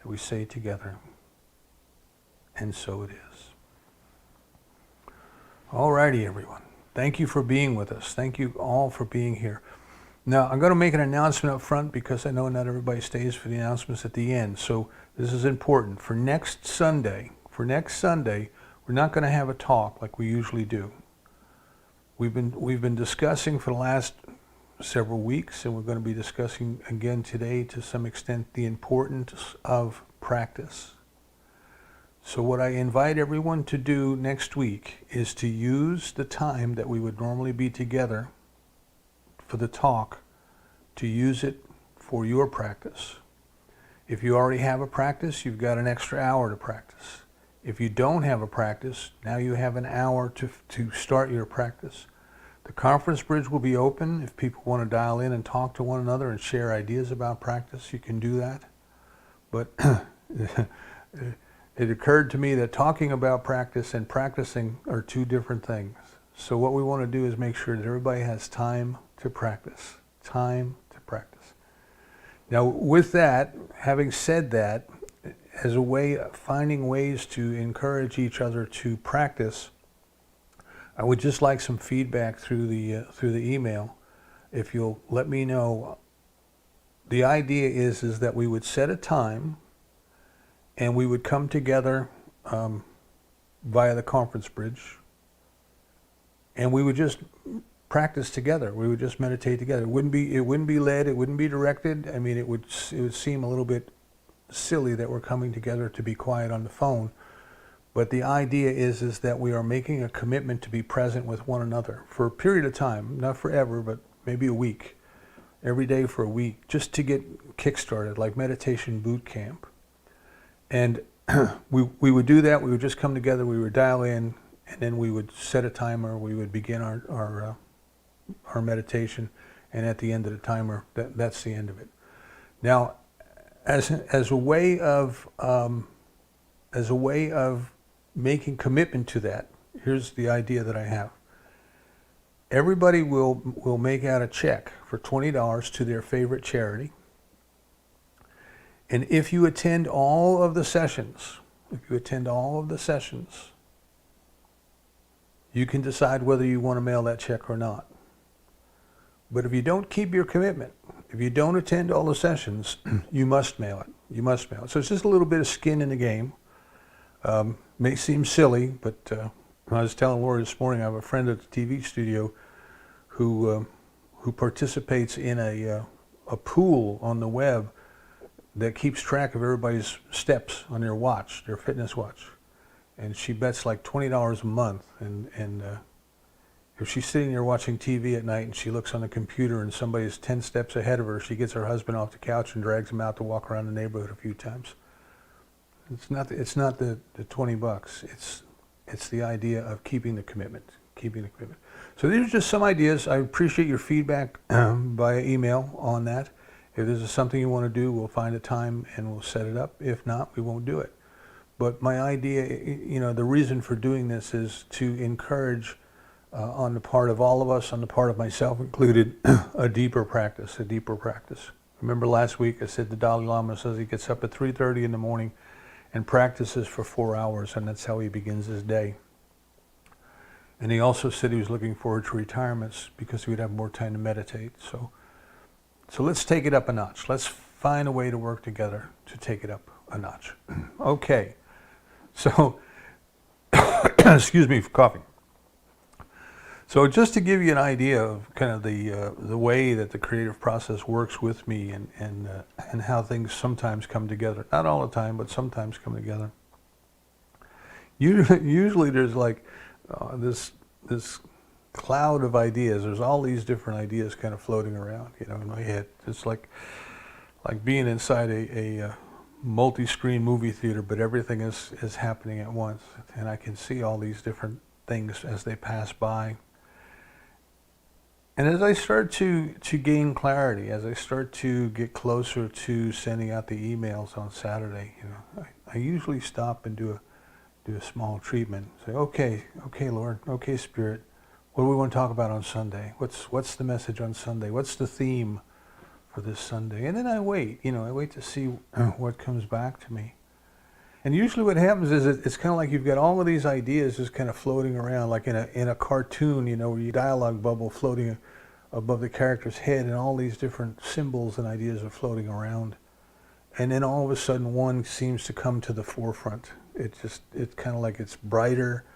that we say together, and so it is. All righty, everyone. Thank you for being with us. Thank you all for being here. Now, I'm going to make an announcement up front because I know not everybody stays for the announcements at the end. So this is important. For next Sunday, we're not going to have a talk like we usually do. We've been discussing for the last several weeks, and we're going to be discussing again today to some extent the importance of practice. So what I invite everyone to do next week is to use the time that we would normally be together for the talk, to use it for your practice. If you already have a practice, you've got an extra hour to practice. If you don't have a practice, now you have an hour to start your practice. The conference bridge will be open. If people want to dial in and talk to one another and share ideas about practice, you can do that. But it occurred to me that talking about practice and practicing are two different things. So what we want to do is make sure that everybody has time to practice. Time to practice. Now with that, having said that, as a way of finding ways to encourage each other to practice, I would just like some feedback through the email. If you'll let me know, the idea is that we would set a time and we would come together via the conference bridge, and we would just practice together. We would just meditate together. It wouldn't be led. It wouldn't be directed. I mean, it would seem a little bit silly that we're coming together to be quiet on the phone. But the idea is that we are making a commitment to be present with one another for a period of time, not forever, but maybe a week, every day for a week, just to get kick-started, like meditation boot camp. And we would do that. We would just come together. We would dial in, and then we would set a timer. We would begin our meditation, and at the end of the timer, that's the end of it. Now, as a way of making commitment to that, here's the idea that I have. Everybody will make out a check for $20 to their favorite charity. And if you attend all of the sessions, you can decide whether you want to mail that check or not. But if you don't keep your commitment, if you don't attend all the sessions, you must mail it. You must mail it. So it's just a little bit of skin in the game. May seem silly, but I was telling Lori this morning, I have a friend at the TV studio who participates in a pool on the web that keeps track of everybody's steps on their watch, their fitness watch. And she bets like $20 a month. And if she's sitting there watching TV at night and she looks on the computer and somebody's 10 steps ahead of her, she gets her husband off the couch and drags him out to walk around the neighborhood a few times. It's not the $20. It's the idea of keeping the commitment. So these are just some ideas. I appreciate your feedback via email on that. If this is something you want to do, we'll find a time and we'll set it up. If not, we won't do it. But my idea, the reason for doing this is to encourage on the part of all of us, on the part of myself included, a deeper practice. Remember last week I said the Dalai Lama says he gets up at 3:30 in the morning and practices for 4 hours, and that's how he begins his day. And he also said he was looking forward to retirements because he would have more time to meditate. So let's take it up a notch. Let's find a way to work together to take it up a notch. Okay, so, excuse me for coughing. So just to give you an idea of kind of the way that the creative process works with me and how things sometimes come together. Not all the time, but sometimes come together. Usually there's like this cloud of ideas. There's all these different ideas kind of floating around, in my head. It's like being inside a multi-screen movie theater, but everything is happening at once, and I can see all these different things as they pass by. And as I start to gain clarity, as I start to get closer to sending out the emails on Saturday, I usually stop and do a small treatment. Say, okay, Lord, okay, Spirit, what do we want to talk about on Sunday? What's the message on Sunday? What's the theme for this Sunday. And then I wait, I wait to see what comes back to me. And usually what happens is it's kind of like you've got all of these ideas just kind of floating around, like in a cartoon, where you dialogue bubble floating above the character's head, and all these different symbols and ideas are floating around. And then all of a sudden one seems to come to the forefront. It's kind of like it's brighter,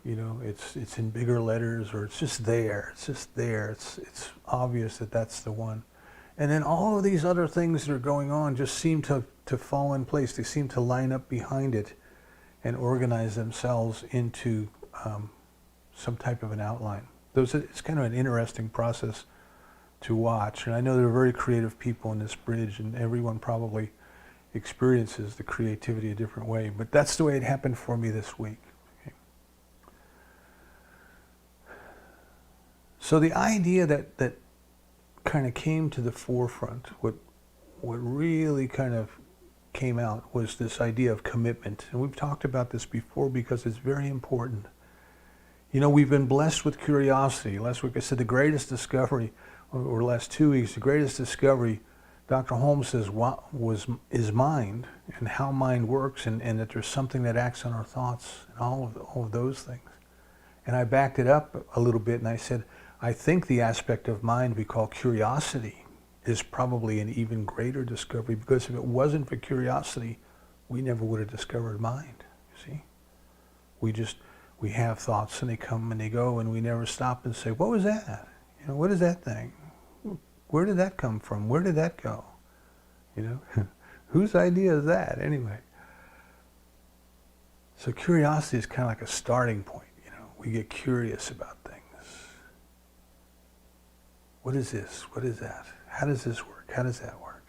it's in bigger letters, or it's just there. It's just there. It's obvious that that's the one. And then all of these other things that are going on just seem to fall in place. They seem to line up behind it and organize themselves into some type of an outline. It's kind of an interesting process to watch. And I know there are very creative people in this bridge, and everyone probably experiences the creativity a different way. But that's the way it happened for me this week. Okay. So the idea that kind of came to the forefront, what really kind of came out, was this idea of commitment. And we've talked about this before because it's very important. We've been blessed with curiosity. Last week I said the greatest discovery, or last 2 weeks, the greatest discovery, Dr. Holmes says, is mind, and how mind works, and that there's something that acts on our thoughts, and all of those things. And I backed it up a little bit, and I said, I think the aspect of mind we call curiosity is probably an even greater discovery, because if it wasn't for curiosity, we never would have discovered mind, you see? We have thoughts, and they come and they go, and we never stop and say, what was that? What is that thing? Where did that come from? Where did that go? Whose idea is that anyway? So curiosity is kind of like a starting point. We get curious about things. What is this? What is that? How does this work? How does that work?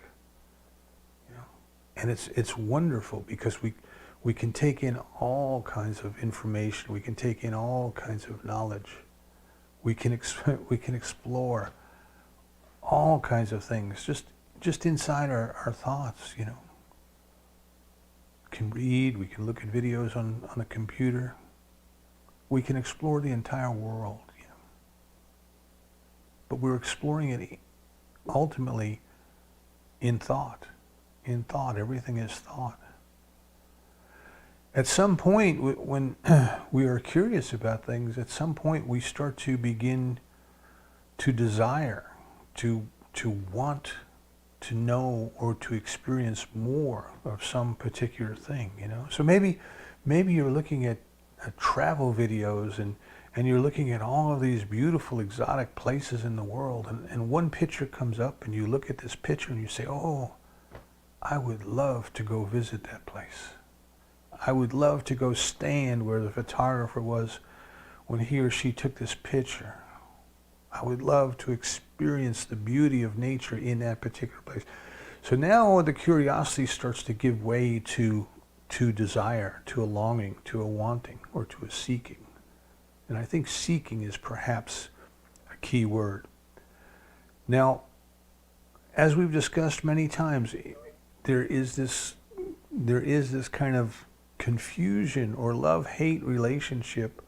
And it's wonderful because we can take in all kinds of information. We can take in all kinds of knowledge. We can explore all kinds of things just inside our thoughts. We can read. We can look at videos on a computer. We can explore the entire world. But we're exploring it ultimately in thought. In thought, everything is thought. At some point, when we are curious about things, at some point we start to begin to desire, to want to know or to experience more of some particular thing, So maybe you're looking at travel videos and you're looking at all of these beautiful exotic places in the world, and one picture comes up, and you look at this picture and you say, oh, I would love to go visit that place. I would love to go stand where the photographer was when he or she took this picture. I would love to experience the beauty of nature in that particular place. So now the curiosity starts to give way to desire, to a longing, to a wanting, or to a seeking. And I think seeking is perhaps a key word. Now, as we've discussed many times, there is this kind of confusion or love-hate relationship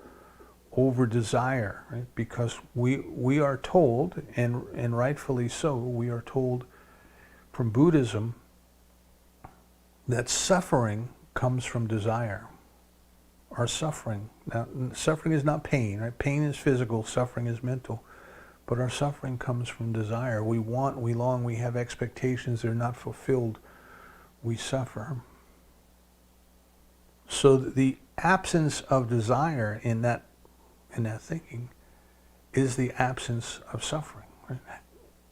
over desire, right? Because we are told, and rightfully so, we are told from Buddhism that suffering comes from desire. Our suffering. Now, suffering is not pain, right? Pain is physical, suffering is mental. But our suffering comes from desire. We want, we long, we have expectations that are not fulfilled. We suffer. So the absence of desire in that thinking is the absence of suffering. Right?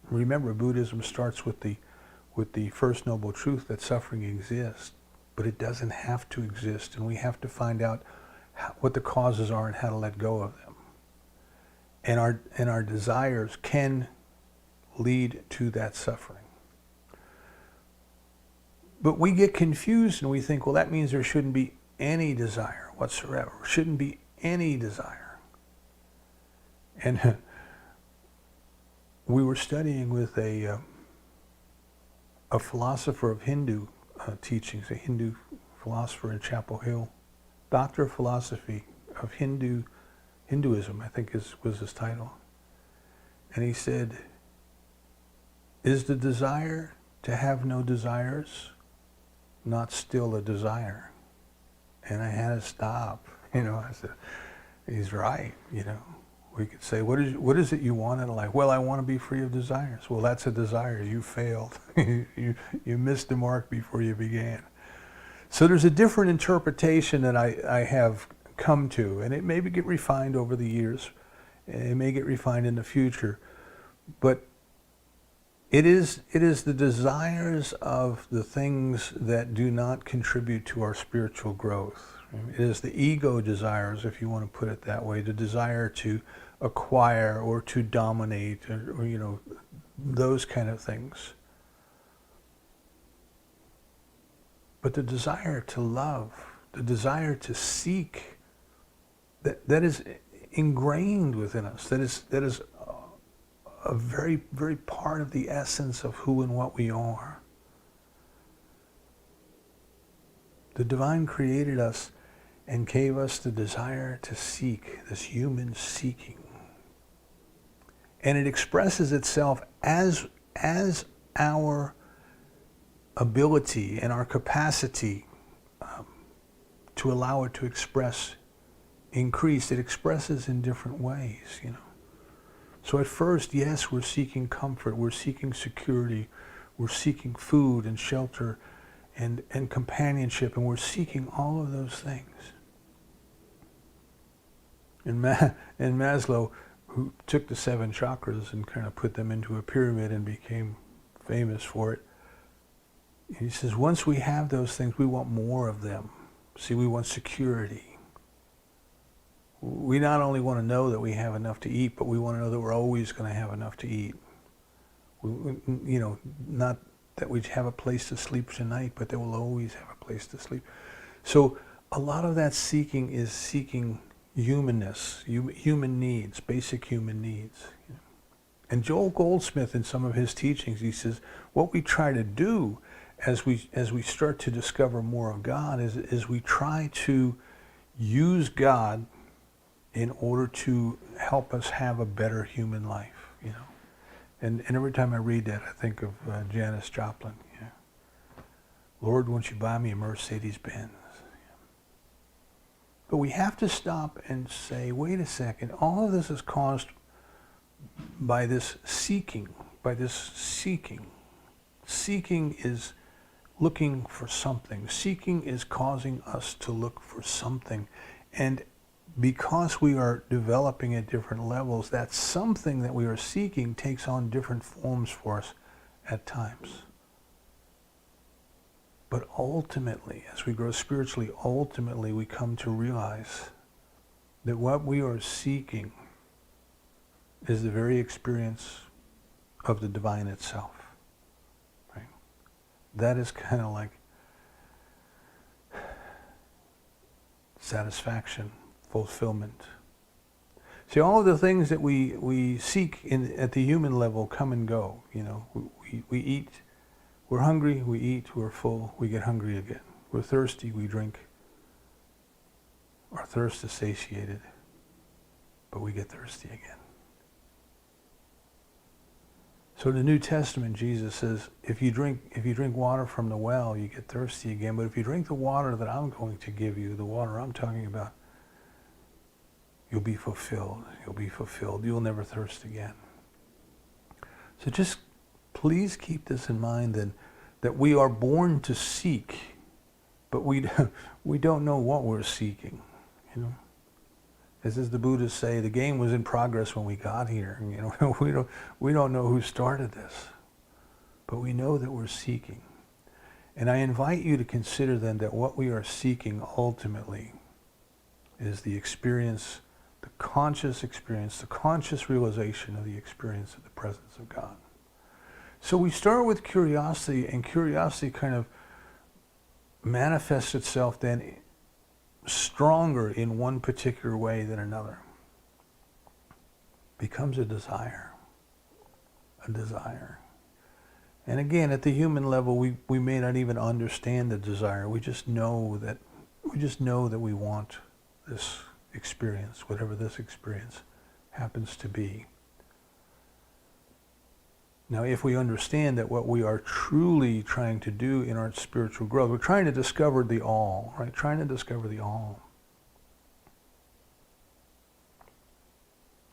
Remember, Buddhism starts with the first noble truth that suffering exists. But it doesn't have to exist, and we have to find out what the causes are and how to let go of them. And our desires can lead to that suffering. But we get confused and we think, well, that means there shouldn't be any desire whatsoever. Shouldn't be any desire. And we were studying with a philosopher of Hindu teachings, a Hindu philosopher in Chapel Hill, Doctor of Philosophy of Hinduism, I think was his title. And he said, Is the desire to have no desires not still a desire? And I had to stop. I said, he's right. We could say, what is it you want in life? Well, I want to be free of desires. Well, that's a desire. You failed. you missed the mark before you began. So there's a different interpretation that I have come to, and it may get refined over the years. It may get refined in the future. But it is the desires of the things that do not contribute to our spiritual growth. It is the ego desires, if you want to put it that way, the desire to acquire or to dominate or those kind of things. But the desire to love, the desire to seek, that is ingrained within us. That is a very, very part of the essence of who and what we are. The divine created us and gave us the desire to seek, this human seeking. And it expresses itself as our ability and our capacity to allow it to express increased. It expresses in different ways, So at first, yes, we're seeking comfort, we're seeking security, we're seeking food and shelter and companionship, and we're seeking all of those things. And Maslow, who took the 7 chakras and kind of put them into a pyramid and became famous for it, he says, once we have those things, we want more of them. See, we want security. We not only want to know that we have enough to eat, but we want to know that we're always going to have enough to eat. Not that we have a place to sleep tonight, but that we'll always have a place to sleep. So a lot of that seeking is seeking humanness, human needs, basic human needs. And Joel Goldsmith, in some of his teachings, he says, what we try to do as we start to discover more of God is we try to use God in order to help us have a better human life, And every time I read that, I think of Janis Joplin. Lord, won't you buy me a Mercedes-Benz? But we have to stop and say, wait a second, all of this is caused by this seeking, Seeking is looking for something. Seeking is causing us to look for something. And because we are developing at different levels, that something that we are seeking takes on different forms for us at times. But ultimately, as we grow spiritually, we come to realize that what we are seeking is the very experience of the divine itself. Right? That is kind of like satisfaction, fulfillment. See, all of the things that we seek at the human level come and go. We eat, we're hungry, we eat, we're full, we get hungry again. We're thirsty, we drink. Our thirst is satiated, but we get thirsty again. So in the New Testament, Jesus says, if you drink water from the well, you get thirsty again. But if you drink the water that I'm going to give you, the water I'm talking about, you'll be fulfilled. You'll be fulfilled. You'll never thirst again. So just please keep this in mind, that we are born to seek, but we don't know what we're seeking. As the Buddhists say, the game was in progress when we got here. We don't know who started this, but we know that we're seeking. And I invite you to consider then that what we are seeking ultimately is the experience, the conscious experience, the conscious realization of the experience of the presence of God. So we start with curiosity, and curiosity kind of manifests itself then stronger in one particular way than another. Becomes a desire. And again, at the human level, we may not even understand the desire. We just know that we want this experience, whatever this experience happens to be. Now, if we understand that what we are truly trying to do in our spiritual growth, we're trying to discover the all, right? Trying to discover the all.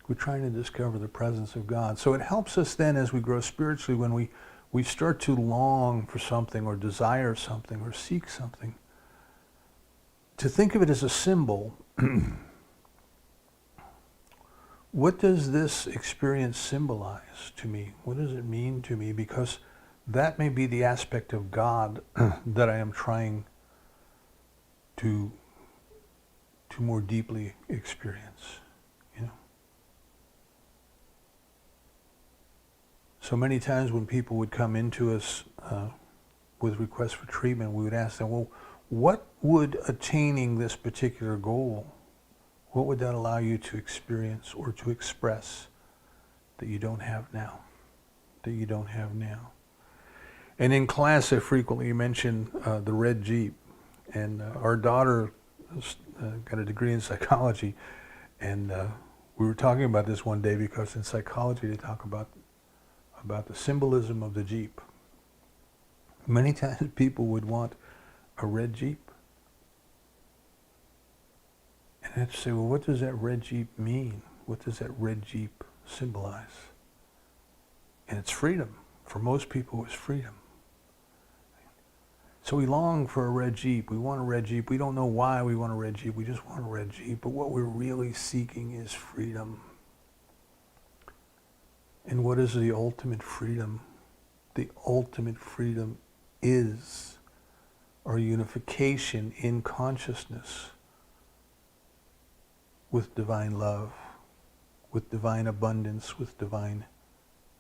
We're trying to discover the presence of God. So it helps us then as we grow spiritually when we start to long for something or desire something or seek something, to think of it as a symbol. What does this experience symbolize to me? What does it mean to me? Because that may be the aspect of God that I am trying to more deeply experience. So many times when people would come into us with requests for treatment, we would ask them, well, what would attaining this particular goal, what would that allow you to experience or to express that you don't have now? That you don't have now. And in class, I frequently mention the red Jeep. And our daughter got a degree in psychology. And we were talking about this one day because in psychology they talk about the symbolism of the Jeep. Many times people would want a red Jeep. And I have to say, well, what does that red Jeep mean? What does that red Jeep symbolize? And it's freedom. For most people, it's freedom. So we long for a red Jeep. We want a red Jeep. We don't know why we want a red Jeep. We just want a red Jeep. But what we're really seeking is freedom. And what is the ultimate freedom? The ultimate freedom is our unification in consciousness with divine love, with divine abundance, with divine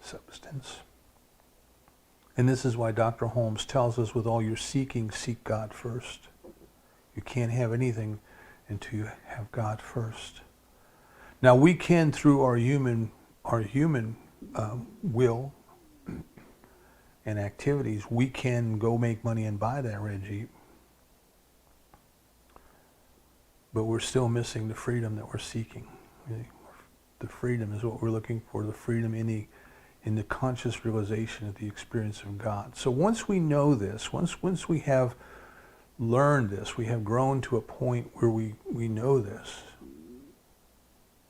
substance. And this is why Dr. Holmes tells us, with all your seeking, seek God first. You can't have anything until you have God first. Now we can, through our human will and activities, we can go make money and buy that red Jeep. But we're still missing the freedom that we're seeking. The freedom is what we're looking for, the freedom in the conscious realization of the experience of God. So once we know this, once we have learned this, we have grown to a point where we know this,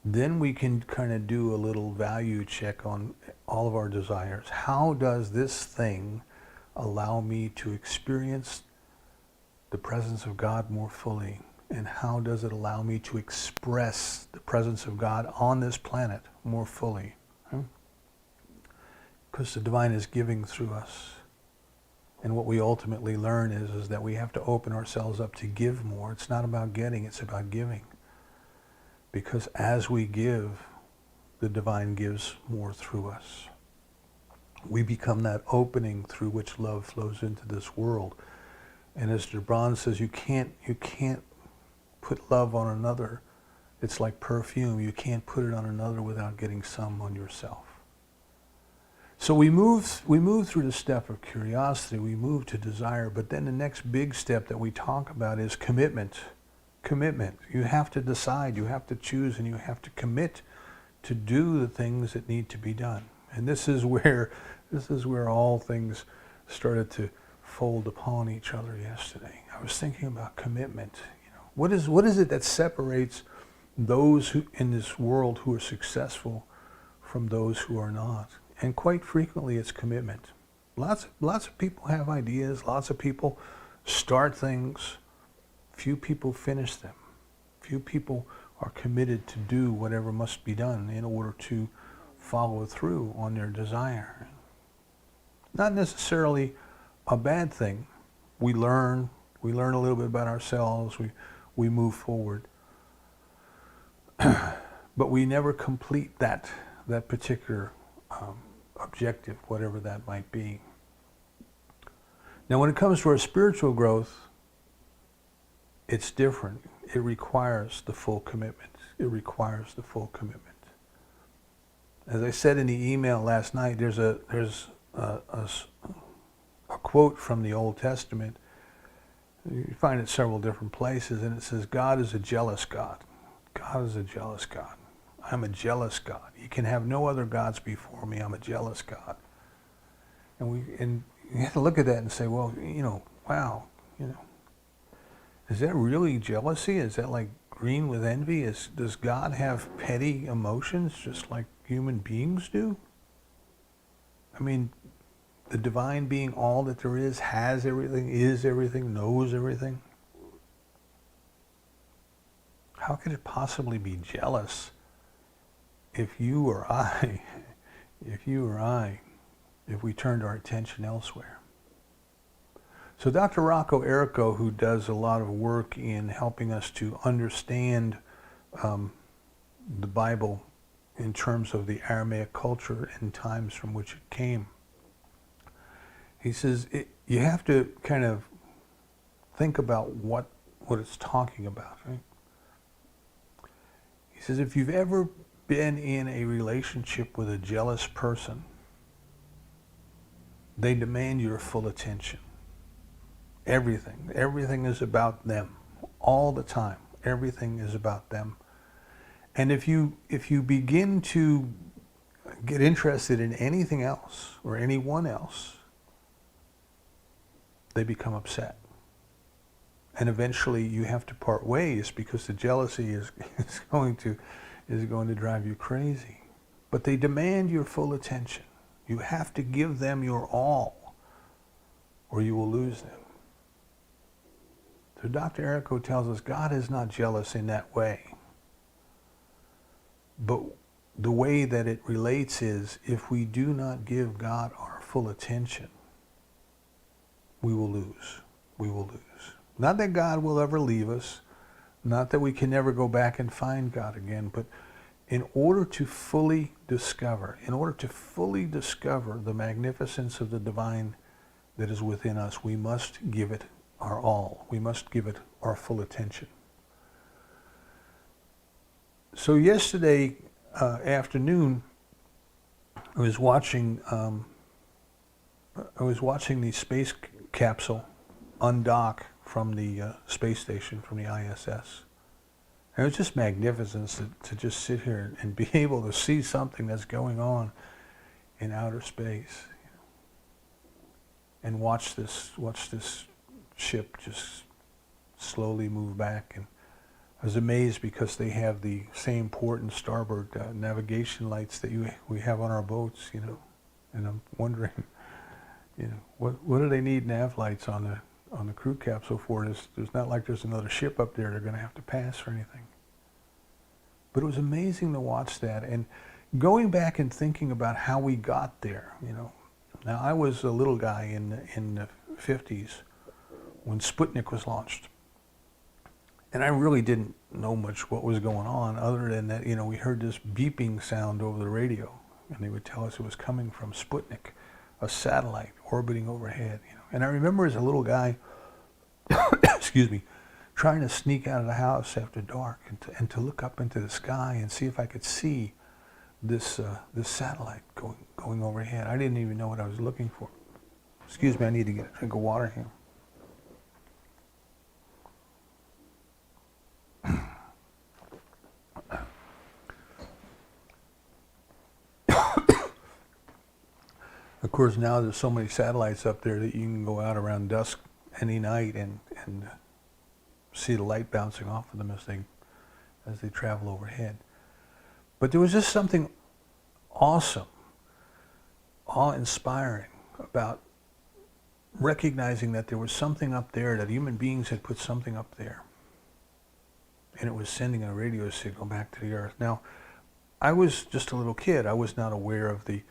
then we can kind of do a little value check on all of our desires. How does this thing allow me to experience the presence of God more fully? And how does it allow me to express the presence of God on this planet more fully? Because the divine is giving through us. And what we ultimately learn is that we have to open ourselves up to give more. It's not about getting, it's about giving. Because as we give, the divine gives more through us. We become that opening through which love flows into this world. And as Gibran says, you can't put love on another. It's like perfume. You can't put it on another without getting some on yourself. So we move through the step of curiosity, we move to desire, but then the next big step that we talk about is commitment. Commitment. You have to decide, you have to choose, and you have to commit to do the things that need to be done. And this is where all things started to fold upon each other yesterday. I was thinking about commitment. What is it that separates those who in this world who are successful from those who are not? And quite frequently it's commitment. Lots of people have ideas, lots of people start things, few people finish them. Few people are committed to do whatever must be done in order to follow through on their desire. Not necessarily a bad thing. We learn a little bit about ourselves, we move forward. But we never complete that particular objective, whatever that might be. Now when it comes to our spiritual growth, it's different. It requires the full commitment. It requires the full commitment. As I said in the email last night, there's a quote from the Old Testament. You find it several different places, and it says, God is a jealous God. God is a jealous God. I'm a jealous God. You can have no other gods before me. I'm a jealous God. And you have to look at that and say, well, wow, is that really jealousy? Is that like green with envy? Does God have petty emotions just like human beings do? I mean, the divine being, all that there is, has everything, is everything, knows everything. How could it possibly be jealous if you or I, if we turned our attention elsewhere? So Dr. Rocco Errico, who does a lot of work in helping us to understand the Bible in terms of the Aramaic culture and times from which it came, he says you have to kind of think about what it's talking about, right? He says if you've ever been in a relationship with a jealous person, they demand your full attention. Everything is about them all the time. Everything is about them. And if you begin to get interested in anything else or anyone else, they become upset. And eventually you have to part ways because the jealousy is going to drive you crazy. But they demand your full attention. You have to give them your all, or you will lose them. So Dr. Errico tells us God is not jealous in that way. But the way that it relates is if we do not give God our full attention, we will lose. We will lose. Not that God will ever leave us, not that we can never go back and find God again, but in order to fully discover the magnificence of the divine that is within us, we must give it our all. We must give it our full attention. So yesterday afternoon, I was watching the space capsule undock from the space station, from the ISS. And it was just magnificent to just sit here and be able to see something that's going on in outer space, and watch this ship just slowly move back. And I was amazed because they have the same port and starboard navigation lights that we have on our boats, And I'm wondering, what do they need nav lights on the crew capsule for? There's not like there's another ship up there they're going to have to pass or anything. But it was amazing to watch that, and going back and thinking about how we got there. Now I was a little guy in the 50s when Sputnik was launched. And I really didn't know much what was going on other than that, we heard this beeping sound over the radio, and they would tell us it was coming from Sputnik, a satellite orbiting overhead. And I remember as a little guy, excuse me, trying to sneak out of the house after dark and to look up into the sky and see if I could see this satellite going overhead. I didn't even know what I was looking for. Excuse me, I need to get a drink of water here. Of course, now there's so many satellites up there that you can go out around dusk any night and see the light bouncing off of them as they travel overhead. But there was just something awesome, awe-inspiring about recognizing that there was something up there, that human beings had put something up there, and it was sending a radio signal back to the Earth. Now, I was just a little kid. I was not aware of the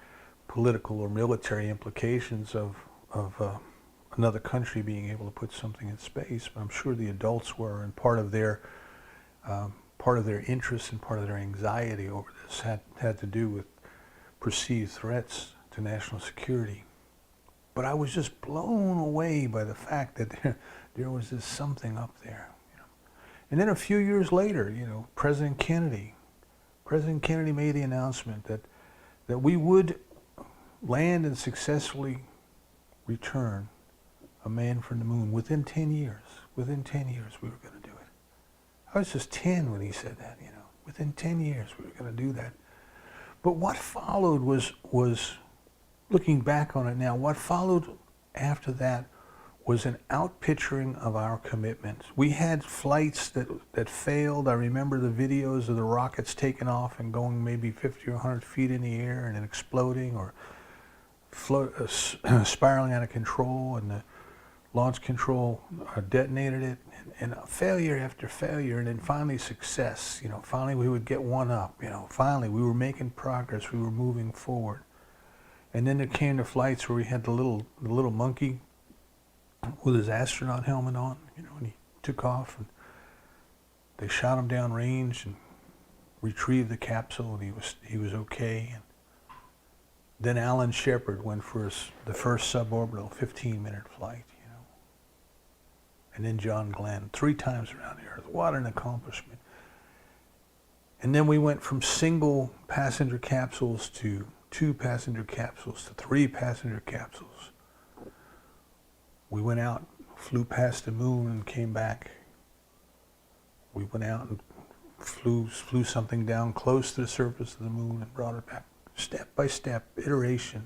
political or military implications of another country being able to put something in space, but I'm sure the adults were, and part of their interest and part of their anxiety over this had to do with perceived threats to national security. But I was just blown away by the fact that there was this something up there. And then a few years later, President Kennedy made the announcement that we would land and successfully return a man from the moon within 10 years. Within 10 years we were going to do it. I was just 10 when he said that, Within 10 years we were going to do that. But what followed was looking back on it now, what followed after that was an outpicturing of our commitment. We had flights that failed. I remember the videos of the rockets taking off and going maybe 50 or 100 feet in the air and then exploding or spiraling out of control, and the launch control detonated it, and failure after failure, and then finally success. Finally we would get one up. Finally we were making progress. We were moving forward. And then there came the flights where we had the little monkey with his astronaut helmet on, and he took off, and they shot him down range and retrieved the capsule, and he was okay. And then Alan Shepard went for the first suborbital 15-minute flight, and then John Glenn 3 times around the Earth. What an accomplishment! And then we went from single passenger capsules to 2 passenger capsules to 3 passenger capsules. We went out, flew past the moon and came back. We went out and flew something down close to the surface of the moon and brought it back. Step by step, iteration,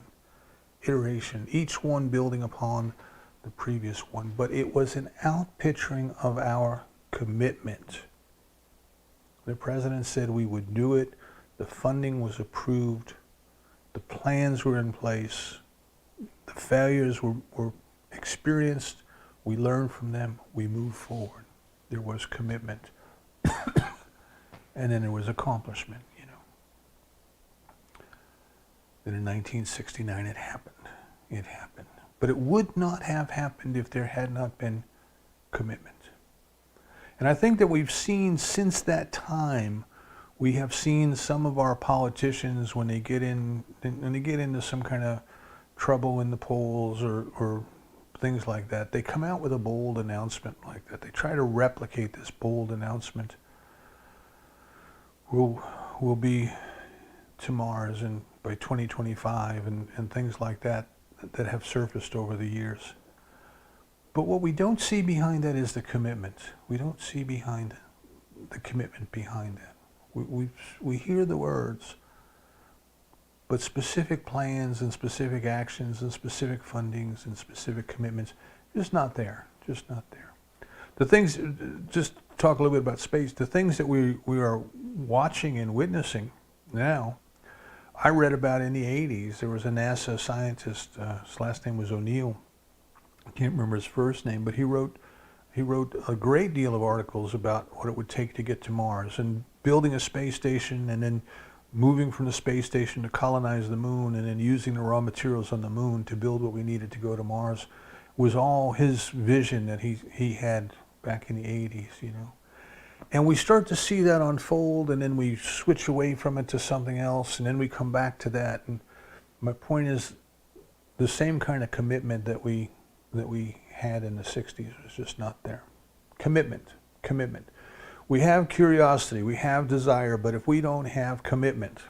each one building upon the previous one. But it was an outpicturing of our commitment. The president said we would do it. The funding was approved. The plans were in place. The failures were experienced. We learned from them. We moved forward. There was commitment. And then there was accomplishment, Then in 1969 it happened. It happened. But it would not have happened if there had not been commitment. And I think that we've seen since that time, we have seen some of our politicians when they get into some kind of trouble in the polls or things like that, they come out with a bold announcement like that. They try to replicate this bold announcement. We'll be to Mars by 2025 and things like that have surfaced over the years. But what we don't see behind that is the commitment. We don't see behind the commitment behind that. We hear the words, but specific plans and specific actions and specific fundings and specific commitments, just not there, just not there. The things, just talk a little bit about space, the things that we are watching and witnessing now, I read about in the 80s. There was a NASA scientist, his last name was O'Neill, I can't remember his first name, but he wrote a great deal of articles about what it would take to get to Mars, and building a space station and then moving from the space station to colonize the moon, and then using the raw materials on the moon to build what we needed to go to Mars, was all his vision that he had back in the 80s, And we start to see that unfold, and then we switch away from it to something else, and then we come back to that. And my point is, the same kind of commitment that we had in the 60s was just not there. Commitment. We have curiosity, we have desire, but if we don't have commitment,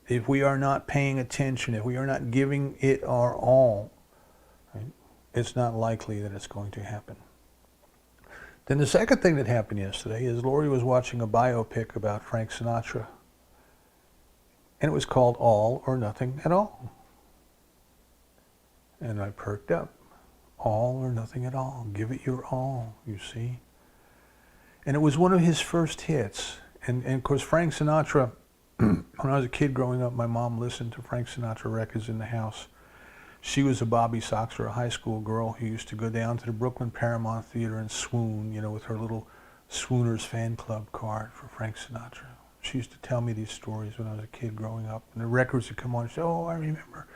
if we are not paying attention, if we are not giving it our all, right, it's not likely that it's going to happen. Then the second thing that happened yesterday is Lori was watching a biopic about Frank Sinatra, and it was called All or Nothing at All. And I perked up. All or nothing at all. Give it your all, you see. And it was one of his first hits. And of course, Frank Sinatra, when I was a kid growing up, my mom listened to Frank Sinatra records in the house. She was a Bobby Soxer, a high school girl who used to go down to the Brooklyn Paramount Theater and swoon, with her little Swooners fan club card for Frank Sinatra. She used to tell me these stories when I was a kid growing up. And the records would come on and say, oh, I remember.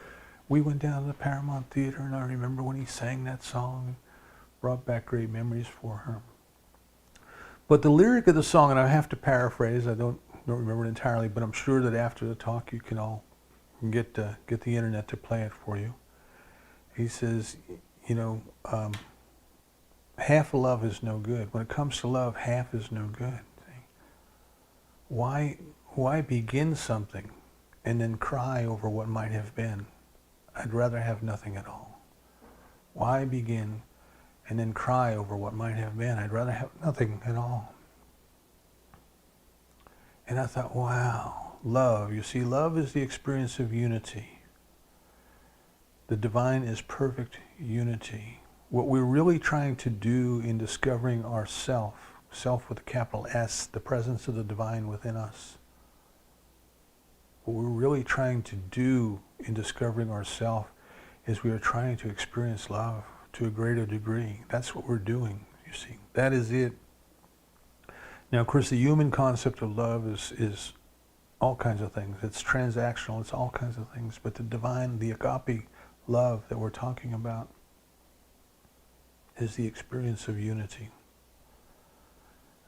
We went down to the Paramount Theater, and I remember when he sang that song, and brought back great memories for her. But the lyric of the song, and I have to paraphrase, I don't remember it entirely, but I'm sure that after the talk you can all get the internet to play it for you. He says, half of love is no good. When it comes to love, half is no good. See? Why begin something and then cry over what might have been? I'd rather have nothing at all. Why begin and then cry over what might have been? I'd rather have nothing at all. And I thought, wow, love. You see, love is the experience of unity. The divine is perfect unity. What we're really trying to do in discovering our self with a capital S, the presence of the divine within us, what we're really trying to do in discovering ourself is we are trying to experience love to a greater degree. That's what we're doing, you see. That is it. Now, of course, the human concept of love is all kinds of things. It's transactional, it's all kinds of things. But the divine, the agape love that we're talking about is the experience of unity.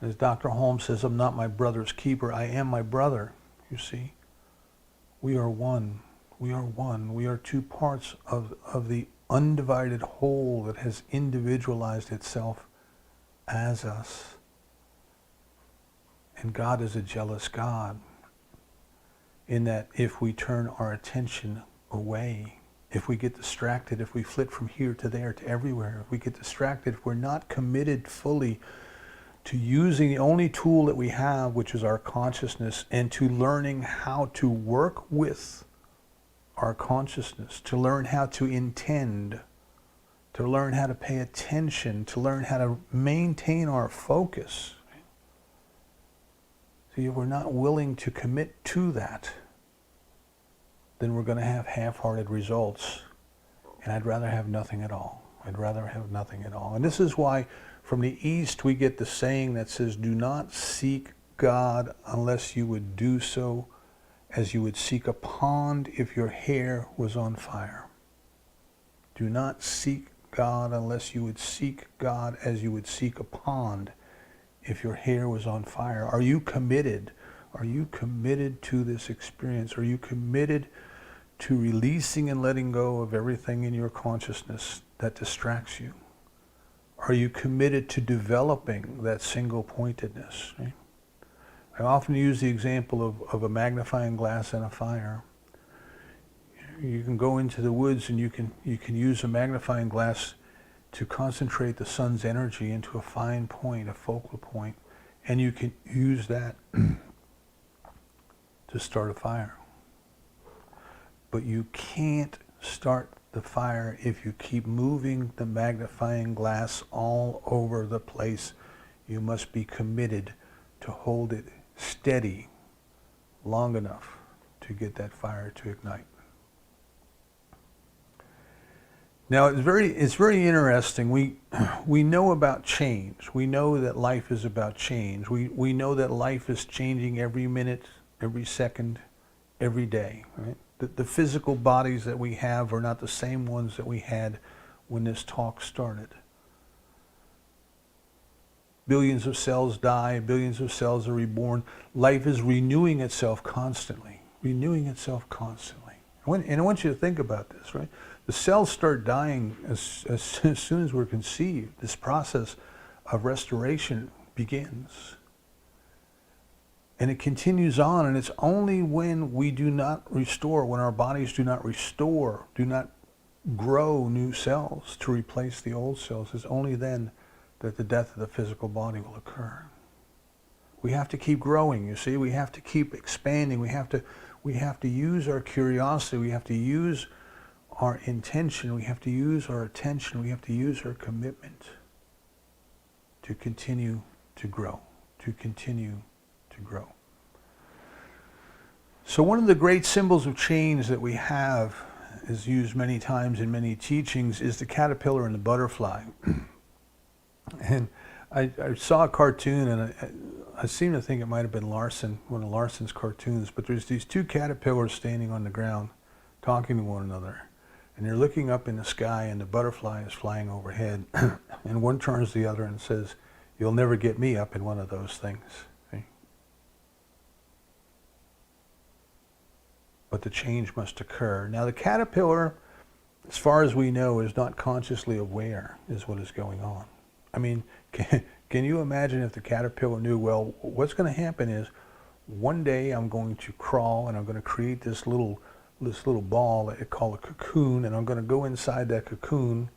As Dr. Holmes says, I'm not my brother's keeper, I am my brother, you see. We are one. We are one. We are two parts of the undivided whole that has individualized itself as us. And God is a jealous God, in that if we turn our attention away, if we get distracted, if we flit from here to there to everywhere, if we get distracted, if we're not committed fully to using the only tool that we have, which is our consciousness, and to learning how to work with our consciousness, to learn how to intend, to learn how to pay attention, to learn how to maintain our focus. See, if we're not willing to commit to that, then we're going to have half-hearted results. And I'd rather have nothing at all. I'd rather have nothing at all. And this is why from the East we get the saying that says, do not seek God unless you would do so as you would seek a pond if your hair was on fire. Do not seek God unless you would seek God as you would seek a pond if your hair was on fire. Are you committed? Are you committed to this experience? Are you committed to releasing and letting go of everything in your consciousness that distracts you? Are you committed to developing that single-pointedness? Right? I often use the example of a magnifying glass and a fire. You can go into the woods and you can use a magnifying glass to concentrate the sun's energy into a fine point, a focal point, and you can use that to start a fire. But you can't start the fire if you keep moving the magnifying glass all over the place. You must be committed to hold it steady long enough to get that fire to ignite. Now it's very interesting. We know about change. We know that life is about change. We know that life is changing every minute, every second, every day. Right? The physical bodies that we have are not the same ones that we had when this talk started. Billions of cells die, billions of cells are reborn. Life is renewing itself constantly, renewing itself constantly. And I want you to think about this, right? The cells start dying as soon as we're conceived. This process of restoration begins. And it continues on, and it's only when we do not restore, when our bodies do not restore, do not grow new cells to replace the old cells, it's only then that the death of the physical body will occur. We have to keep growing, you see. We have to keep expanding. We have to use our curiosity. We have to use our intention. We have to use our attention. We have to use our commitment to continue to grow, to continue to grow. So one of the great symbols of change that we have, is used many times in many teachings, is the caterpillar and the butterfly. And I saw a cartoon, and I seem to think it might have been Larson, one of Larson's cartoons, but there's these two caterpillars standing on the ground talking to one another. And they're looking up in the sky, and the butterfly is flying overhead. And one turns to the other and says, "You'll never get me up in one of those things." See? But the change must occur. Now the caterpillar, as far as we know, is not consciously aware is what is going on. I mean, can you imagine if the caterpillar knew, well, what's going to happen is one day I'm going to crawl and I'm going to create this little ball that I call a cocoon, and I'm going to go inside that cocoon,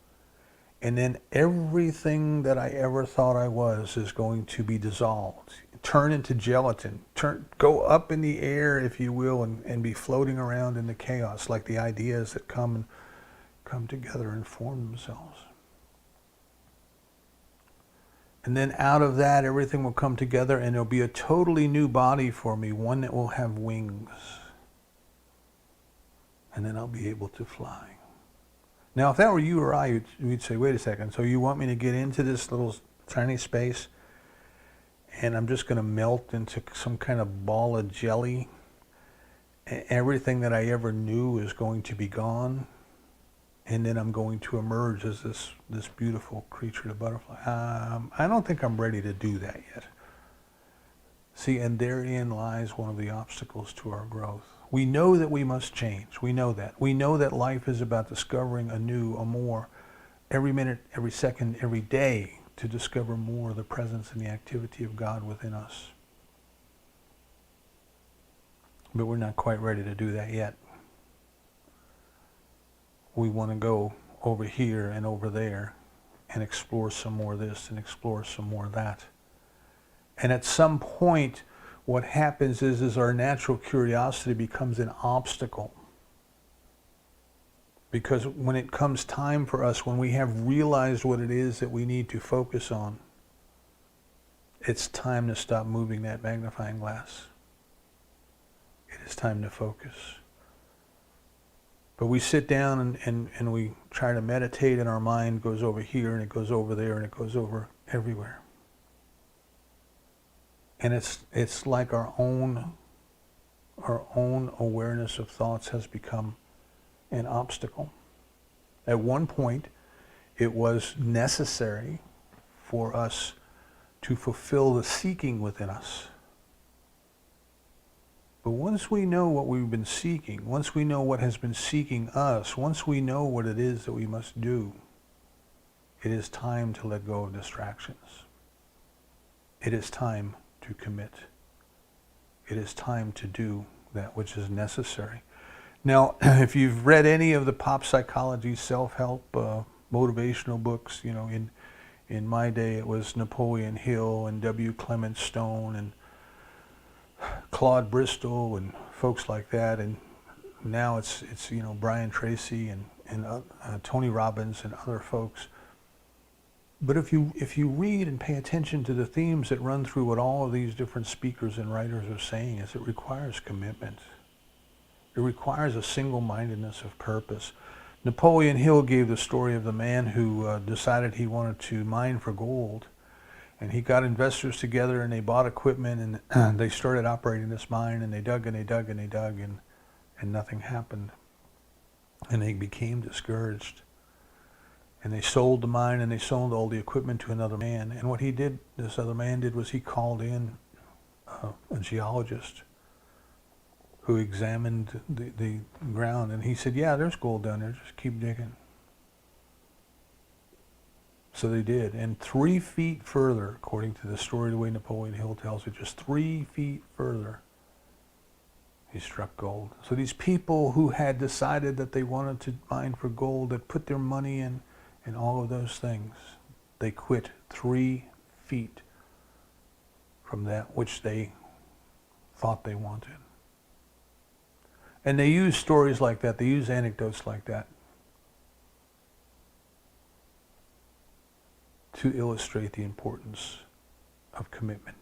and then everything that I ever thought I was is going to be dissolved, turn into gelatin, go up in the air, if you will, and be floating around in the chaos, like the ideas that come come together and form themselves. And then out of that, everything will come together and there'll be a totally new body for me, one that will have wings. And then I'll be able to fly. Now, if that were you or I, you'd say, wait a second, so you want me to get into this little tiny space and I'm just going to melt into some kind of ball of jelly? Everything that I ever knew is going to be gone, and then I'm going to emerge as this beautiful creature, the butterfly. I don't think I'm ready to do that yet. See, and therein lies one of the obstacles to our growth. We know that we must change. We know that. We know that life is about discovering anew, a more, every minute, every second, every day, to discover more of the presence and the activity of God within us. But we're not quite ready to do that yet. We want to go over here and over there and explore some more of this and explore some more of that. And at some point, what happens is our natural curiosity becomes an obstacle. Because when it comes time for us, when we have realized what it is that we need to focus on, it's time to stop moving that magnifying glass. It is time to focus. But we sit down and we try to meditate, and our mind goes over here and it goes over there and it goes over everywhere. And it's like our own awareness of thoughts has become an obstacle. At one point, it was necessary for us to fulfill the seeking within us. But once we know what we've been seeking, once we know what has been seeking us, once we know what it is that we must do, it is time to let go of distractions. It is time to commit. It is time to do that which is necessary. Now, if you've read any of the pop psychology, self-help, motivational books, you know, in my day it was Napoleon Hill and W. Clement Stone and Claude Bristol and folks like that, and now it's you know, Brian Tracy and Tony Robbins and other folks. But if you read and pay attention to the themes that run through what all of these different speakers and writers are saying, is it requires commitment. It requires a single-mindedness of purpose. Napoleon Hill gave the story of the man who decided he wanted to mine for gold. And he got investors together and they bought equipment and they started operating this mine, and they dug and they dug and they dug and nothing happened. And they became discouraged. And they sold the mine and they sold all the equipment to another man. And what this other man did was he called in a geologist who examined the ground, and he said, yeah, there's gold down there, just keep digging. So they did, and 3 feet further, according to the story, the way Napoleon Hill tells it, just 3 feet further, he struck gold. So these people who had decided that they wanted to mine for gold, that put their money in all of those things, they quit 3 feet from that which they thought they wanted. And they use stories like that, they use anecdotes like that to illustrate the importance of commitment.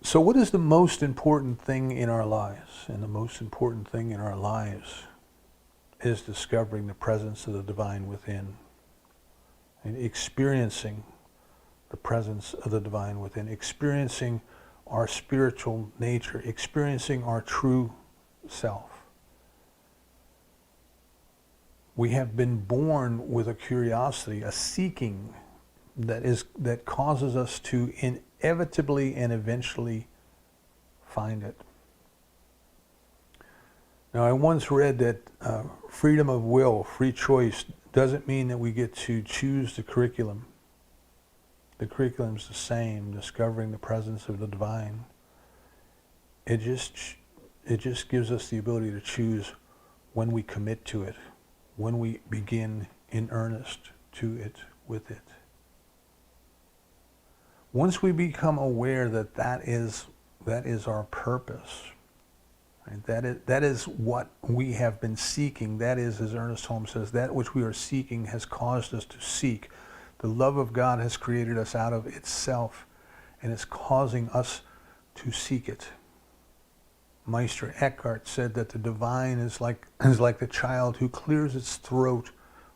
So what is the most important thing in our lives? And the most important thing in our lives is discovering the presence of the divine within and experiencing the presence of the divine within, experiencing our spiritual nature, experiencing our true self. We have been born with a curiosity, a seeking that causes us to inevitably and eventually find it. Now, I once read that freedom of will, free choice, doesn't mean that we get to choose the curriculum. The curriculum's the same, discovering the presence of the divine. It just gives us the ability to choose when we commit to it, when we begin in earnest to it, with it. Once we become aware that that is our purpose, Right? That is what we have been seeking. That is, as Ernest Holmes says, that which we are seeking has caused us to seek. The love of God has created us out of itself, and it's causing us to seek it. Meister Eckhart said that the divine is like the child who clears its throat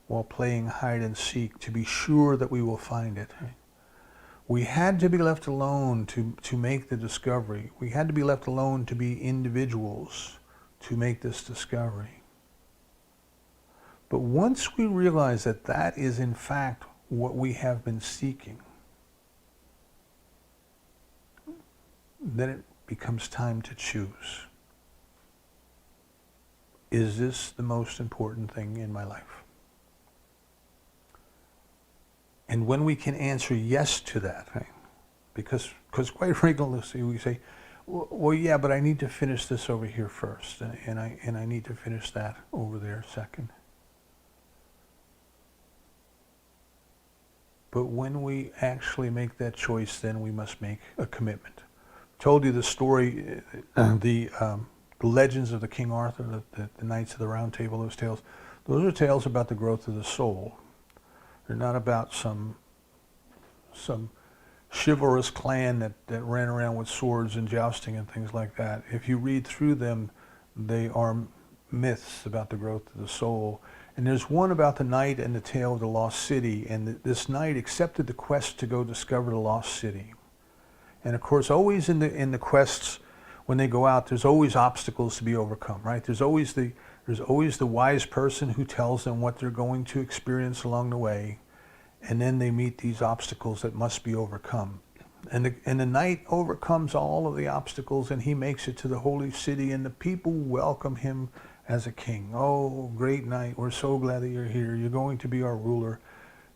while playing hide and seek to be sure that we will find it. We had to be left alone to make the discovery. We had to be left alone to be individuals to make this discovery. But once we realize that that is in fact what we have been seeking, then it becomes time to choose. Is this the most important thing in my life? And when we can answer yes to that, right? because quite regularly we say, well, yeah, but I need to finish this over here first, and I need to finish that over there second. But when we actually make that choice, then we must make a commitment. I told you the story, the legends of the King Arthur, the Knights of the Round Table, those tales. Those are tales about the growth of the soul. They're not about some chivalrous clan that ran around with swords and jousting and things like that. If you read through them, they are myths about the growth of the soul. And there's one about the knight and the tale of the lost city. And this knight accepted the quest to go discover the lost city. And of course, always in the quests, when they go out, there's always obstacles to be overcome, right? There's always the wise person who tells them what they're going to experience along the way. And then they meet these obstacles that must be overcome. And the knight overcomes all of the obstacles, and he makes it to the holy city, and the people welcome him as a king. Oh, great knight, we're so glad that you're here. You're going to be our ruler,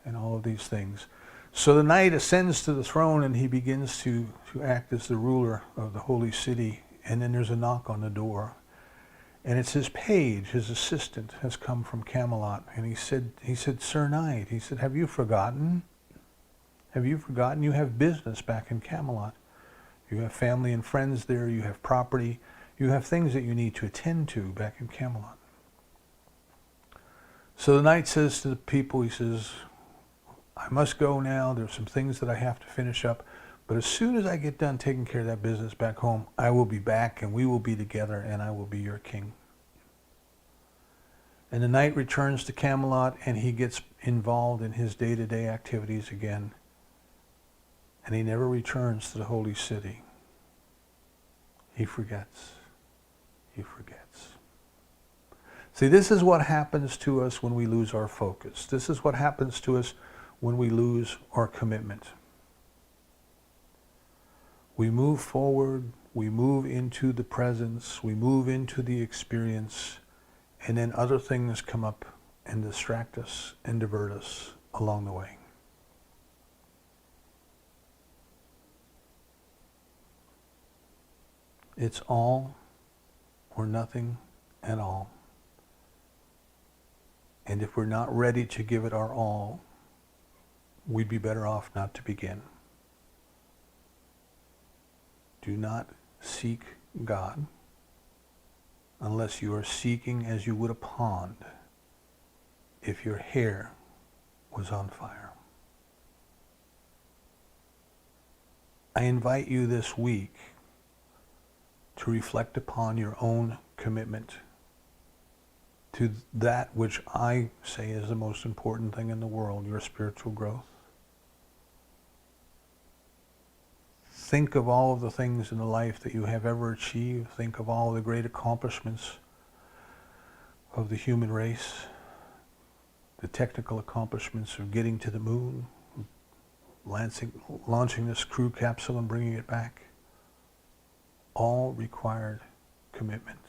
and all of these things. So the knight ascends to the throne, and he begins to act as the ruler of the holy city. And then there's a knock on the door. And it's his page, his assistant, has come from Camelot. And he said, Sir Knight, he said, have you forgotten? Have you forgotten? You have business back in Camelot. You have family and friends there. You have property. You have things that you need to attend to back in Camelot. So the knight says to the people, he says, I must go now. There's some things that I have to finish up. But as soon as I get done taking care of that business back home, I will be back, and we will be together, and I will be your king. And the knight returns to Camelot, and he gets involved in his day-to-day activities again. And he never returns to the holy city. He forgets. He forgets. See, this is what happens to us when we lose our focus. This is what happens to us when we lose our commitment. We move forward, we move into the presence, we move into the experience, and then other things come up and distract us and divert us along the way. It's all or nothing at all. And if we're not ready to give it our all, we'd be better off not to begin. Do not seek God unless you are seeking as you would a pond if your hair was on fire. I invite you this week to reflect upon your own commitment to that which I say is the most important thing in the world, your spiritual growth. Think of all of the things in the life that you have ever achieved. Think of all of the great accomplishments of the human race, the technical accomplishments of getting to the moon, launching this crew capsule and bringing it back. All required commitment.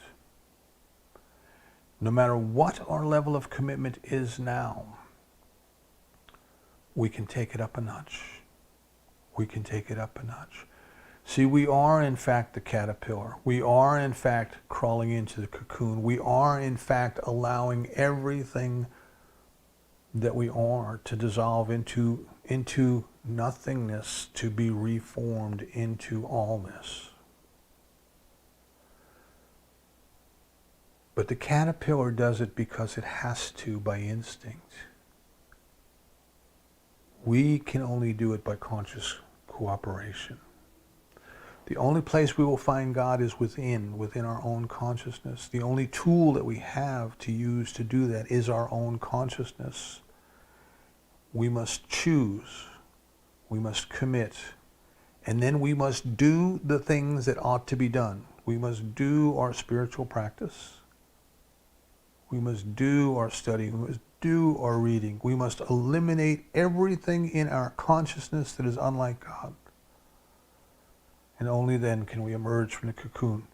No matter what our level of commitment is now, we can take it up a notch. We can take it up a notch. See, we are in fact the caterpillar. We are in fact crawling into the cocoon. We are in fact allowing everything that we are to dissolve into nothingness, to be reformed into allness. But the caterpillar does it because it has to by instinct. We can only do it by conscious cooperation. The only place we will find God is within our own consciousness. The only tool that we have to use to do that is our own consciousness. We must choose, we must commit, and then we must do the things that ought to be done. We must do our spiritual practice. We must do our study. We must do our reading. We must eliminate everything in our consciousness that is unlike God. And only then can we emerge from the cocoon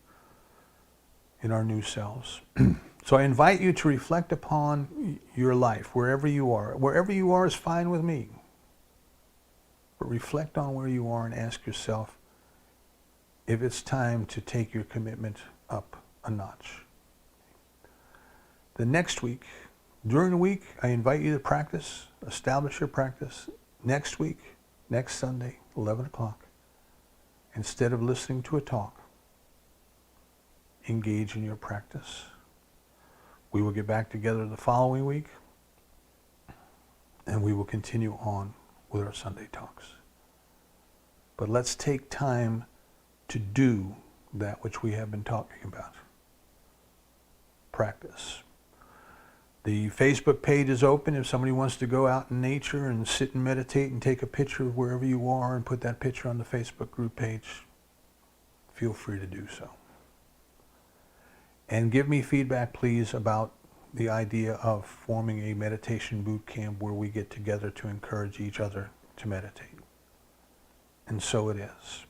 in our new selves. So I invite you to reflect upon your life, wherever you are. Wherever you are is fine with me. But reflect on where you are and ask yourself if it's time to take your commitment up a notch. The next week, during the week, I invite you to practice, establish your practice. Next week, next Sunday, 11 o'clock. Instead of listening to a talk, engage in your practice. We will get back together the following week, and we will continue on with our Sunday talks. But let's take time to do that which we have been talking about. Practice. The Facebook page is open. If somebody wants to go out in nature and sit and meditate and take a picture of wherever you are and put that picture on the Facebook group page, feel free to do so. And give me feedback, please, about the idea of forming a meditation boot camp where we get together to encourage each other to meditate. And so it is.